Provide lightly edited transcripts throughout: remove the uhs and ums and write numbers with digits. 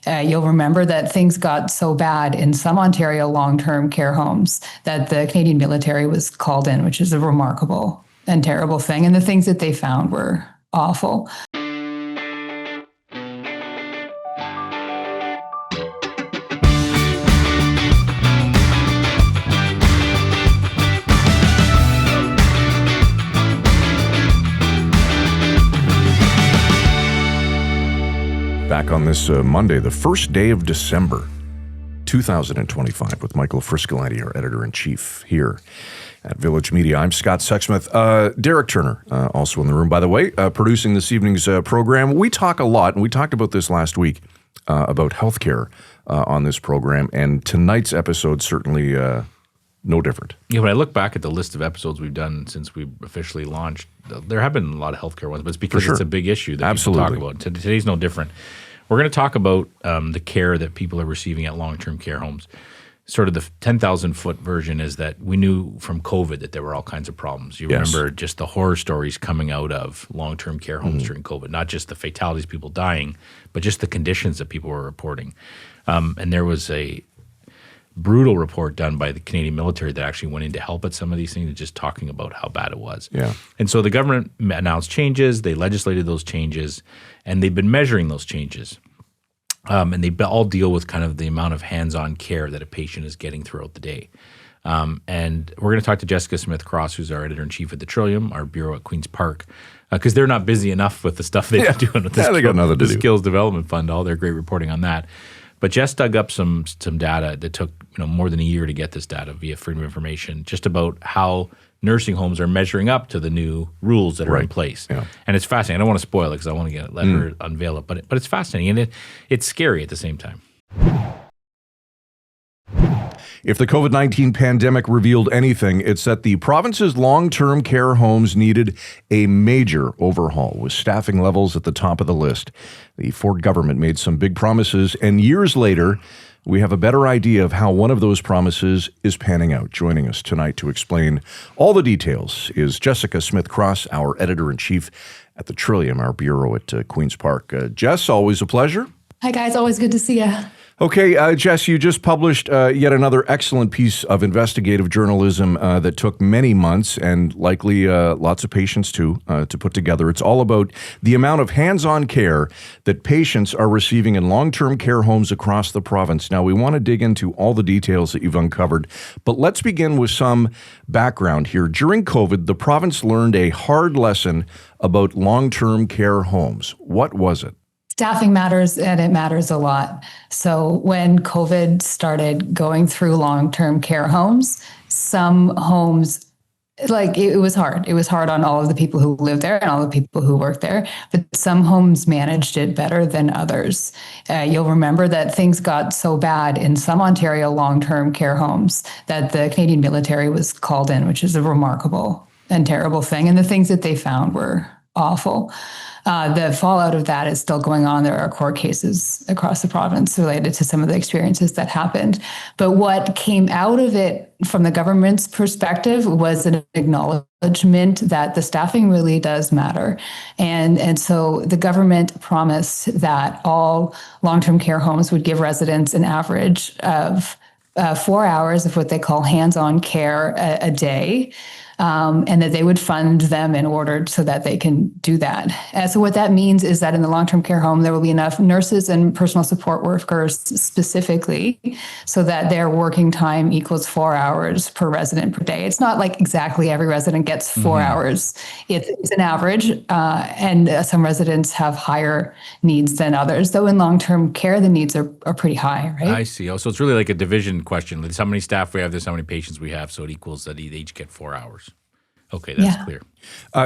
You'll remember that things got so bad in some Ontario long-term care homes that the Canadian military was called in, which is a remarkable and terrible thing. And the things that they found were awful. Back on this Monday, the first day of December, 2025, with Michael Friscolanti, our editor-in-chief here at Village Media. I'm Scott Sexsmith. Derek Turner, also in the room, by the way, producing this evening's program. We talk a lot, and we talked about this last week, about healthcare on this program, and tonight's episode certainly no different. Yeah, when I look back at the list of episodes we've done since we officially launched, there have been a lot of healthcare ones, but it's because it's a big issue that people talk about. Today's no different. We're going to talk about the care that people are receiving at long-term care homes. Sort of the 10,000-foot version is that we knew from COVID that there were all kinds of problems. You remember just the horror stories coming out of long-term care homes during COVID, not just the fatalities, people dying, but just the conditions that people were reporting. And there was a brutal report done by the Canadian military that actually went in to help at some of these things, just talking about how bad it was. Yeah. And so the government announced changes, they legislated those changes, and they've been measuring those changes. And they all deal with kind of the amount of hands-on care that a patient is getting throughout the day. And we're going to talk to Jessica Smith-Cross, who's our editor-in-chief at the Trillium, our bureau at Queen's Park, because they're not busy enough with the stuff they've been doing with the Skills Development Fund, all their great reporting on that. But Jess dug up some data that took more than a year to get this data via Freedom of Information, just about how nursing homes are measuring up to the new rules that are in place. Yeah. And it's fascinating. I don't want to spoil it because I want to let her unveil it, but it's fascinating, and it's scary at the same time. If the COVID-19 pandemic revealed anything, it's that the province's long-term care homes needed a major overhaul, with staffing levels at the top of the list. The Ford government made some big promises, and years later, we have a better idea of how one of those promises is panning out. Joining us tonight to explain all the details is Jessica Smith-Cross, our editor-in-chief at the Trillium, our bureau at Queen's Park. Jess, always a pleasure. Hi, guys. Always good to see you. Okay, Jess, you just published yet another excellent piece of investigative journalism that took many months and likely lots of patience too to put together. It's all about the amount of hands-on care that patients are receiving in long-term care homes across the province. Now, we want to dig into all the details that you've uncovered, but let's begin with some background here. During COVID, the province learned a hard lesson about long-term care homes. What was it? Staffing matters, and it matters a lot. So when COVID started going through long-term care homes, some homes, it was hard. It was hard on all of the people who lived there and all the people who worked there, but some homes managed it better than others. You'll remember that things got so bad in some Ontario long-term care homes that the Canadian military was called in, which is a remarkable and terrible thing. And the things that they found were awful. The fallout of that is still going on. There are court cases across the province related to some of the experiences that happened. But what came out of it from the government's perspective was an acknowledgement that the staffing really does matter. And so the government promised that all long-term care homes would give residents an average of 4 hours of what they call hands-on care a day. And that they would fund them in order so that they can do that. So what that means is that in the long-term care home, there will be enough nurses and personal support workers specifically so that their working time equals 4 hours per resident per day. It's not like exactly every resident gets 4 hours. It's an average, and some residents have higher needs than others. Though in long-term care, the needs are pretty high, right? I see. Oh, so it's really like a division question. This is how many staff we have, this is how many patients we have, so it equals that they each get 4 hours. Okay, that's clear.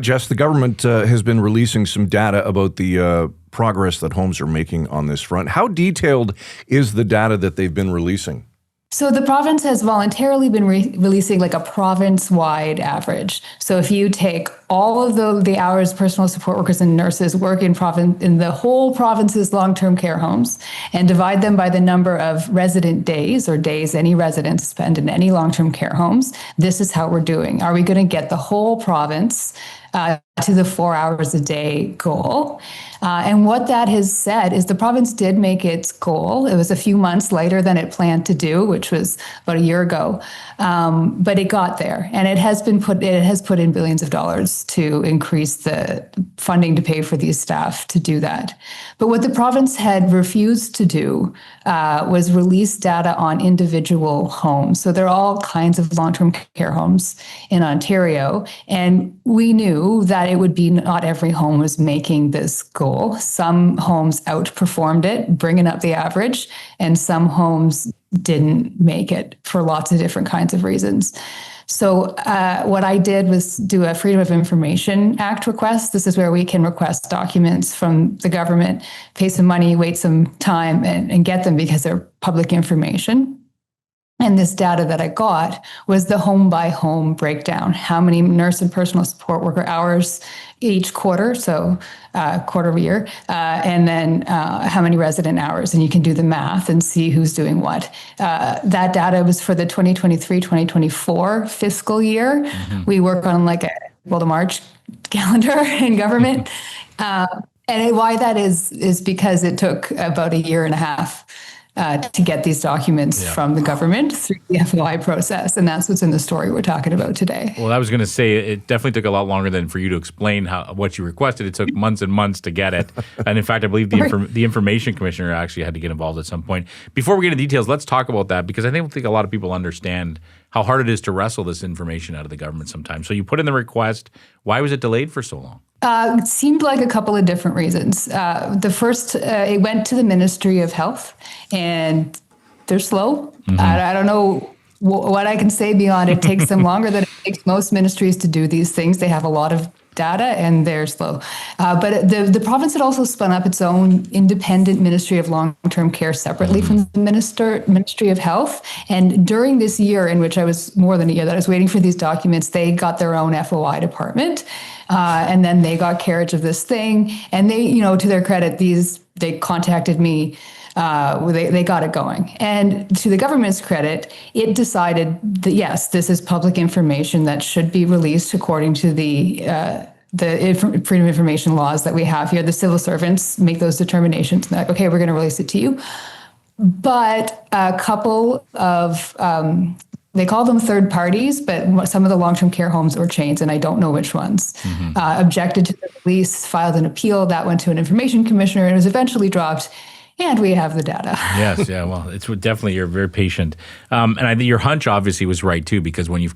Jess, the government has been releasing some data about the progress that homes are making on this front. How detailed is the data that they've been releasing? So the province has voluntarily been releasing like a province-wide average. So if you take all of the hours personal support workers and nurses work in the whole province's long-term care homes and divide them by the number of resident days or days any residents spend in any long-term care homes, this is how we're doing. Are we going to get the whole province to the 4 hours a day goal. And what that has said is the province did make its goal. It was a few months later than it planned to do, which was about a year ago. But it got there, and it has put in billions of dollars to increase the funding to pay for these staff to do that. But what the province had refused to do was release data on individual homes. So there are all kinds of long-term care homes in Ontario, and we knew that it would be not every home was making this goal. Some homes outperformed it, bringing up the average, and some homes didn't make it for lots of different kinds of reasons. So what I did was do a Freedom of Information Act request. This is where we can request documents from the government, pay some money, wait some time, and get them because they're public information. And this data that I got was the home by home breakdown, how many nurse and personal support worker hours each quarter, so quarter of a year, and then how many resident hours. And you can do the math and see who's doing what. That data was for the 2023-2024 fiscal year. Mm-hmm. We work on like a April to March calendar in government. And why that is because it took about a year and a half to get these documents from the government through the FOI process. And that's what's in the story we're talking about today. Well, I was going to say it definitely took a lot longer than for you to explain what you requested. It took months and months to get it. And in fact, I believe the Information Commissioner actually had to get involved at some point. Before we get into details, let's talk about that because I don't think a lot of people understand how hard it is to wrestle this information out of the government sometimes. So you put in the request. Why was it delayed for so long? It seemed like a couple of different reasons. The first, it went to the Ministry of Health, and they're slow. Mm-hmm. I don't know what I can say beyond it takes them longer than it takes most ministries to do these things. They have a lot of data, and they're slow. But the province had also spun up its own independent Ministry of Long-Term Care separately from the Ministry of Health. And during this year, in which I was more than a year that I was waiting for these documents, they got their own FOI department. And then they got carriage of this thing. And they, to their credit, they contacted me. They got it going. And to the government's credit, it decided that, yes, this is public information that should be released according to the freedom of information laws that we have here. The civil servants make those determinations. Like, okay, we're going to release it to you. But a couple of, they call them third parties, but some of the long-term care homes or chains, and I don't know which ones, objected to the release, filed an appeal. That went to an information commissioner and was eventually dropped. And we have the data. Yes, yeah. Well, it's definitely, you're very patient. And I think your hunch obviously was right too, because when you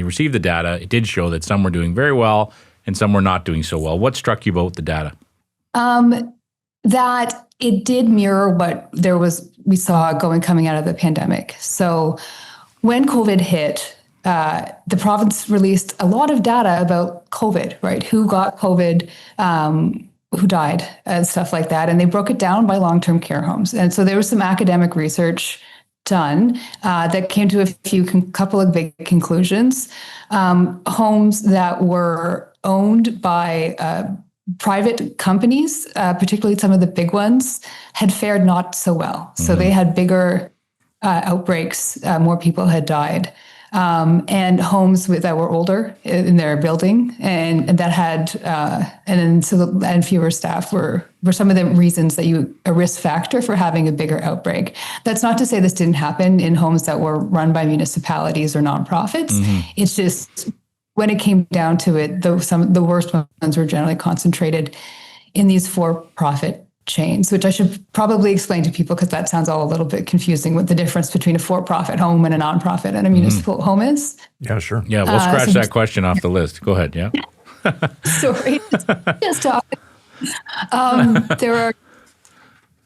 received the data, it did show that some were doing very well and some were not doing so well. What struck you about the data? That it did mirror what we saw coming out of the pandemic. So when COVID hit, the province released a lot of data about COVID, right? Who got COVID, who died, and stuff like that. And they broke it down by long-term care homes. And so there was some academic research done that came to a couple of big conclusions. Homes that were owned by private companies, particularly some of the big ones, had fared not so well. So they had bigger outbreaks, more people had died. And homes that were older in their building and that had and fewer staff were some of the reasons that a risk factor for having a bigger outbreak. That's not to say this didn't happen in homes that were run by municipalities or nonprofits. It's just when it came down to it, the worst ones were generally concentrated in these for-profit chains, which I should probably explain to people because that sounds all a little bit confusing what the difference between a for-profit home and a nonprofit and a municipal home is. Yeah, sure. Yeah, we'll scratch that question off the list. Go ahead, yeah. Sorry. Just talking.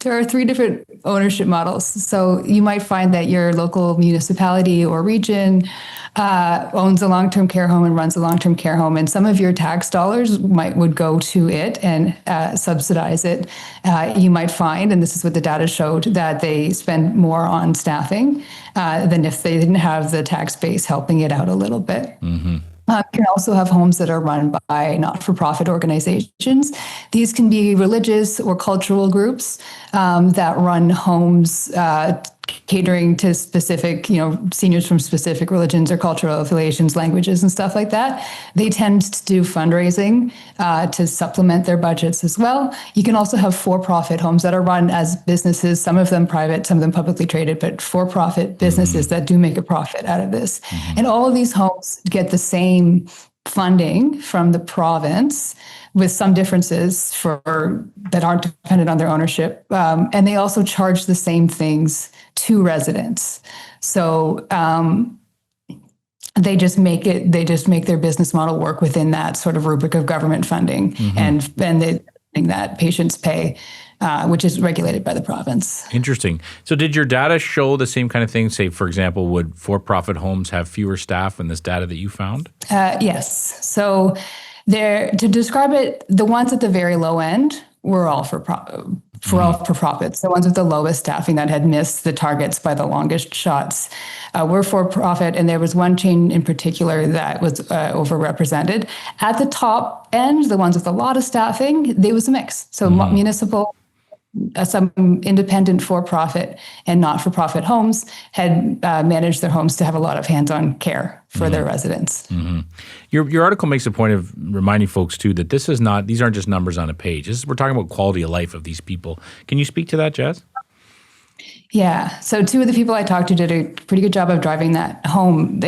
There are three different ownership models. So you might find that your local municipality or region owns a long-term care home and runs a long-term care home, and some of your tax dollars would go to it and subsidize it. You might find, and this is what the data showed, that they spend more on staffing than if they didn't have the tax base helping it out a little bit. You can also have homes that are run by not-for-profit organizations. These can be religious or cultural groups that run homes catering to specific, seniors from specific religions or cultural affiliations, languages, and stuff like that. They tend to do fundraising to supplement their budgets as well. You can also have for-profit homes that are run as businesses, some of them private, some of them publicly traded, but for-profit businesses that do make a profit out of this. And all of these homes get the same funding from the province, with some differences that aren't dependent on their ownership. And they also charge the same things to residents. So they just make their business model work within that sort of rubric of government funding and that patients pay, which is regulated by the province. Interesting. So did your data show the same kind of thing? Say, for example, would for-profit homes have fewer staff in this data that you found? Yes. So to describe it, the ones at the very low end were all for profits. The ones with the lowest staffing that had missed the targets by the longest shots were for profit, and there was one chain in particular that was overrepresented. At the top end, the ones with a lot of staffing, there was a mix. So municipal, some independent for-profit and not-for-profit homes had managed their homes to have a lot of hands-on care for their residents. Your article makes a point of reminding folks too that these aren't just numbers on a page. We're talking about quality of life of these people. Can you speak to that, Jess? Yeah. So two of the people I talked to did a pretty good job of driving that home.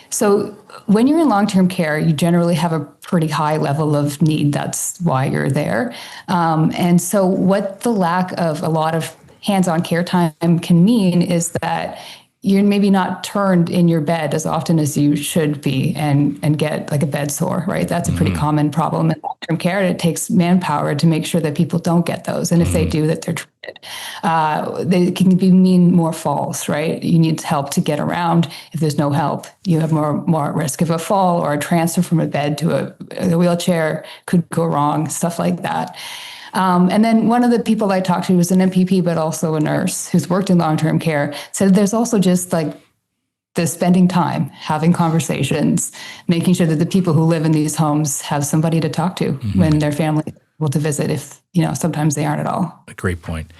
So when you're in long-term care, you generally have a pretty high level of need. That's why you're there. And so what the lack of a lot of hands-on care time can mean is that you're maybe not turned in your bed as often as you should be and get like a bed sore, right? That's a pretty common problem in long-term care. And it takes manpower to make sure that people don't get those. And if they do, that they're treated. They can mean more falls, right? You need help to get around. If there's no help, you have more risk of a fall, or a transfer from a bed to a wheelchair could go wrong, stuff like that. And then one of the people I talked to was an MPP, but also a nurse who's worked in long-term care, said there's also just like the spending time, having conversations, making sure that the people who live in these homes have somebody to talk to when their family is able to visit, if, sometimes they aren't at all. A great point.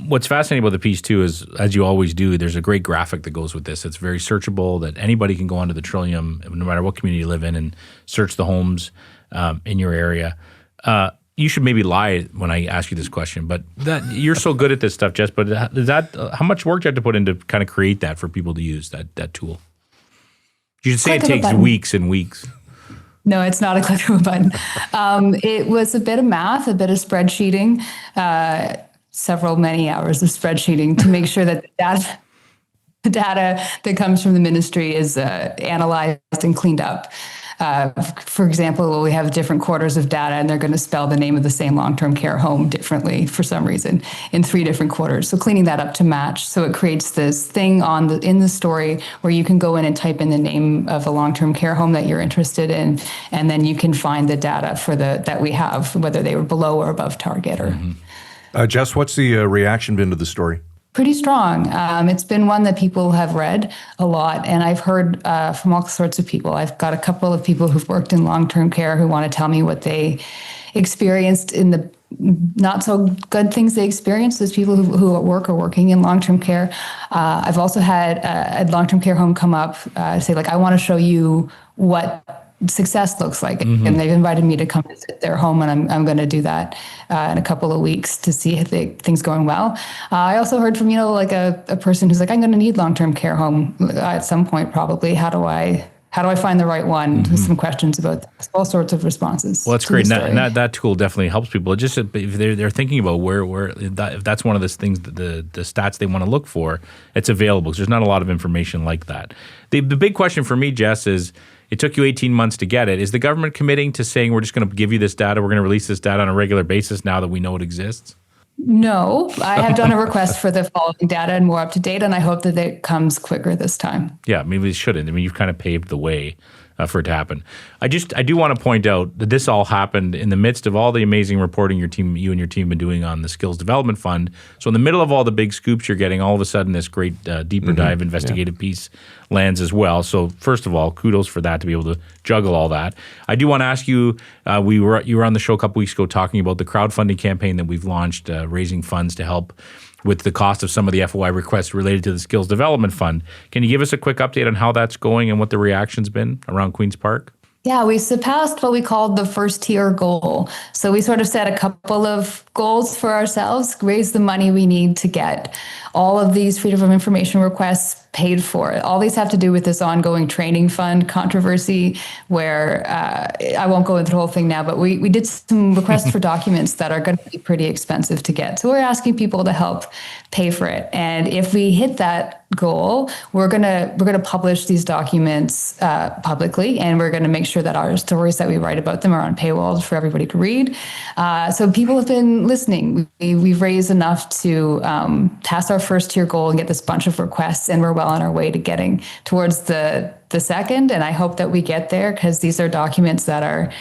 What's fascinating about the piece too is, as you always do, there's a great graphic that goes with this. It's very searchable, that anybody can go onto the Trillium, no matter what community you live in, and search the homes in your area. You should maybe lie when I ask you this question, but you're so good at this stuff, Jess. But how much work do you have to put in to kind of create that for people to use that tool? You should say it takes weeks and weeks. No, it's not a click of a button. It was a bit of math, a bit of spreadsheeting, many hours of spreadsheeting to make sure that the data that comes from the ministry is analyzed and cleaned up. For example, we have different quarters of data, and they're going to spell the name of the same long-term care home differently for some reason in 3 different quarters. So cleaning that up to match. So it creates this thing in the story where you can go in and type in the name of a long-term care home that you're interested in, and then you can find the data that we have, whether they were below or above target. Jess, what's the reaction been to the story? Pretty strong. It's been one that people have read a lot, and I've heard from all sorts of people. I've got a couple of people who've worked in long-term care who want to tell me what they experienced in the not so good things they experienced as people who at work are working in long-term care. I've also had a long-term care home come up, say, like, I want to show you what success looks like. And they've invited me to come visit their home, and I'm going to do that in a couple of weeks to see if things going well. I also heard from, a person who's like, I'm going to need long-term care home at some point, probably. How do I find the right one? Some questions about that. All sorts of responses. Well, that's great. And that tool definitely helps people. Just if they're thinking about if that's one of the things, the stats they want to look for, it's available. 'Cause there's not a lot of information like that. The big question for me, Jess, is, it took you 18 months to get it. Is the government committing to saying, we're just going to give you this data, we're going to release this data on a regular basis now that we know it exists? No, I have done a request for the following data and more up to date, and I hope that it comes quicker this time. Yeah, maybe it shouldn't. I mean, you've kind of paved the way for it to happen. I do want to point out that this all happened in the midst of all the amazing reporting you and your team have been doing on the Skills Development Fund. So in the middle of all the big scoops you're getting, all of a sudden this great deeper dive investigative piece lands as well. So first of all, kudos for that, to be able to juggle all that. I do want to ask you, you were on the show a couple weeks ago talking about the crowdfunding campaign that we've launched, raising funds to help with the cost of some of the FOI requests related to the Skills Development Fund. Can you give us a quick update on how that's going and what the reaction's been around Queen's Park? Yeah, we surpassed what we called the first tier goal. So we sort of set a couple of goals for ourselves, raise the money we need to get all of these freedom of information requests paid for. All these have to do with this ongoing training fund controversy where I won't go into the whole thing now, but we did some requests for documents that are going to be pretty expensive to get. So we're asking people to help pay for it. And if we hit that goal, we're gonna publish these documents publicly, and we're gonna make sure that our stories that we write about them are on paywalls for everybody to read. So people have been listening. We've raised enough to pass our first tier goal and get this bunch of requests, and we're well on our way to getting towards the second. And I hope that we get there, because these are documents that are,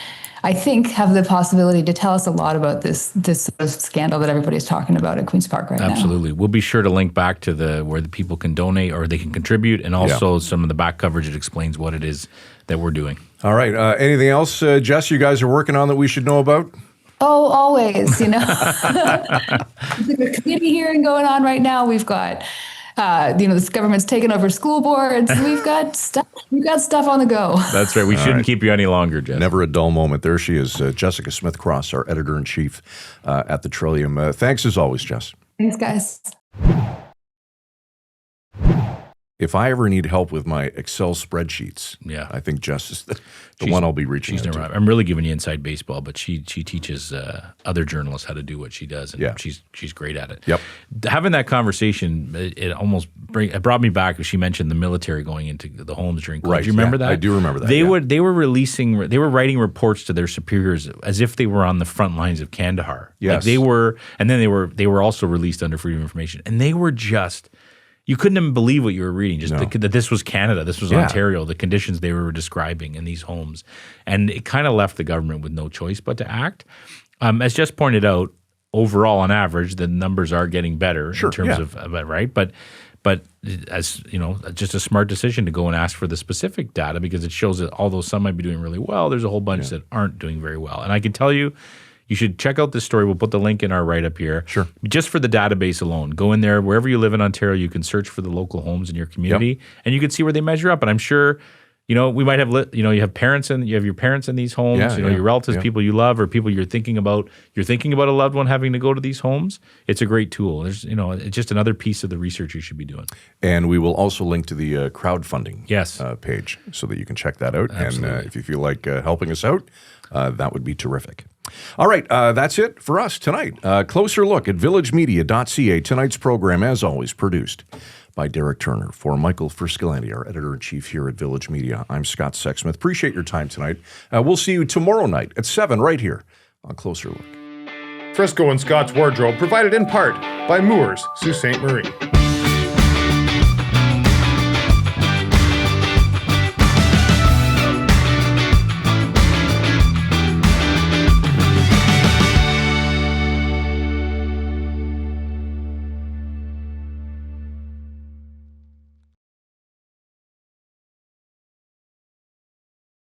I think, have the possibility to tell us a lot about this sort of scandal that everybody's talking about at Queen's Park right now. Absolutely. We'll be sure to link back to where the people can donate or they can contribute, and also some of the back coverage that explains what it is that we're doing. All right. Anything else, Jess, you guys are working on that we should know about? Oh, always, There's a committee hearing going on right now. We've got this government's taken over school boards. We've got stuff on the go. That's right. We shouldn't keep you any longer, Jess. Never a dull moment. There she is, Jessica Smith-Cross, our editor-in-chief at the Trillium. Thanks as always, Jess. Thanks, guys. If I ever need help with my Excel spreadsheets, I think Jess is the one I'll be reaching out to. I'm really giving you inside baseball, but she teaches other journalists how to do what she does, and she's great at it. Yep. Having that conversation, it brought me back. She mentioned the military going into the homes during COVID. Right. Do you remember that? I do remember that. They were writing reports to their superiors as if they were on the front lines of Kandahar. Yes. They were also released under freedom of information, and they were just. You couldn't even believe what you were reading, that this was Canada, this was Ontario, the conditions they were describing in these homes. And it kind of left the government with no choice but to act. As Jess pointed out, overall, on average, the numbers are getting better in terms of, right? But as you know, just a smart decision to go and ask for the specific data, because it shows that although some might be doing really well, there's a whole bunch that aren't doing very well. And I can tell you, you should check out this story. We'll put the link in our write-up here. Sure. Just for the database alone. Go in there. Wherever you live in Ontario, you can search for the local homes in your community, and you can see where they measure up. And I'm sure, we might have, you have parents and you have your parents in these homes, your relatives, people you love, or people you're thinking about a loved one having to go to these homes. It's a great tool. There's, it's just another piece of the research you should be doing. And we will also link to the crowdfunding page so that you can check that out. Absolutely. And if you feel like helping us out, that would be terrific. All right, that's it for us tonight. Closer look at villagemedia.ca. Tonight's program, as always, produced by Derek Turner. For Michael Friscalanti, our editor-in-chief here at Village Media, I'm Scott Sexsmith. Appreciate your time tonight. We'll see you tomorrow night at 7 right here on Closer Look. Frisco and Scott's Wardrobe provided in part by Moores, Sault Ste. Marie.